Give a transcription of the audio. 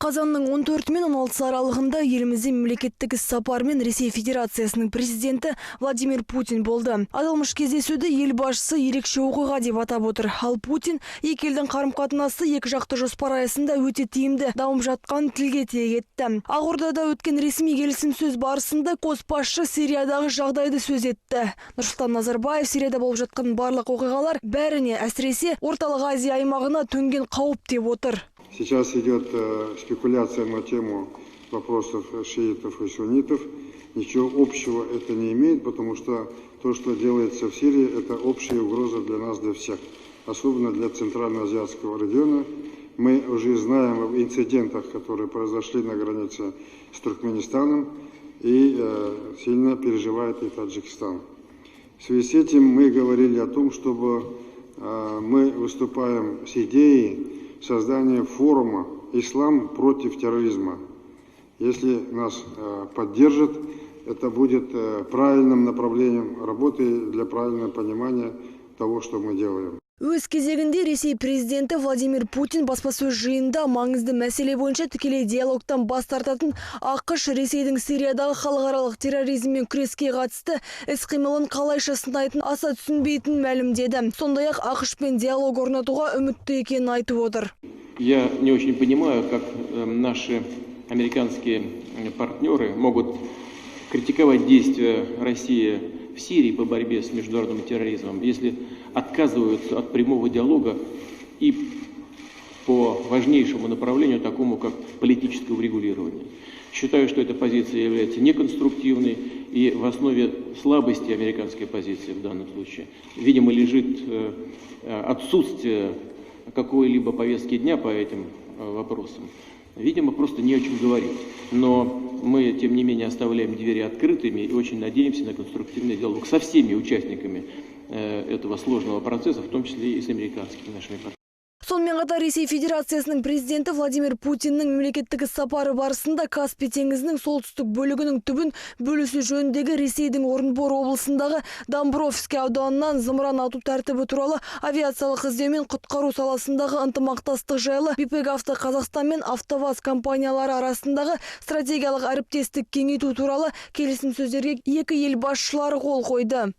Қазанның 14 мен 16 аралығында елімізде мемлекеттік іс-сапармен Ресей Федерациясының президенті Владимир Путин болды. Аталмыш кездесуді ел басшысы ерекше оқиға деп атап отыр. Ал Путин екі елдің қарым-қатынасы екі жақты жоспар аясында өте тиімді дамып жатқанын тілге тиек етті. Ақордада өткен ресми келісім сөз барысында қос басшы Сириядағы жағдайды сөз етті. Нұрсұлтан Назарбаев Сирияда болып жатқан барлық оқиғалар бәріне, әсіресе Орталық Азия аймағына төнген қауіп деп отыр. Сейчас идет спекуляция на тему вопросов шиитов и суннитов. Ничего общего это не имеет, потому что то, что делается в Сирии, это общая угроза для нас, для всех. Особенно для Центральноазиатского региона. Мы уже знаем об инцидентах, которые произошли на границе с Туркменистаном, и сильно переживает и Таджикистан. В связи с этим мы говорили о том, чтобы мы выступаем с идеей создания форума «Ислам против терроризма». Если нас поддержат, это будет правильным направлением работы для правильного понимания того, что мы делаем. Өз кезегінде Ресей президенті Владимир Путин баспасөз жиында маңызды мәселе бойынша тікелей диалогтан бас тартатын ақш Ресейдің Сириядағы халықаралық терроризммен күреске қатысты іс-қимылын қалайша сынайтын аса түсінбейтінін мәлімдеді. Сондай-ақ ақшпен диалог орнатуға үмітті екенін айтып отыр. Я не очень понимаю, как наши американские партнеры могут критиковать действия России в Сирии по борьбе с международным терроризмом, если отказываются от прямого диалога и по важнейшему направлению, такому как политическое урегулирование. Считаю, что эта позиция является неконструктивной и в основе слабости американской позиции в данном случае, видимо, лежит отсутствие какой-либо повестки дня по этим вопросам. Видимо, просто не о чем говорить. Но мы, тем не менее, оставляем двери открытыми и очень надеемся на конструктивный диалог со всеми участниками этого сложного процесса, в том числе и с американскими нашими партнерами. Сонымен қатар Ресей Федерациясының президенті Владимир Путиннің мемлекеттік іс-сапары барысында Каспий теңізінің солтүстік бөлігінің түбін бөлісу жөніндегі Ресейдің Орынбор облысындағы Домбровский ауданынан зымыран ату тәртібі туралы авиациялық іздеу мен құтқару саласындағы ынтымақтастық жайлы БП Авто Қазақстан мен АвтоВАЗ компаниялары арасындағы стратегиялық әріптестік кеңейту туралы келісім сөздерге екі ел басшылары қол қойды.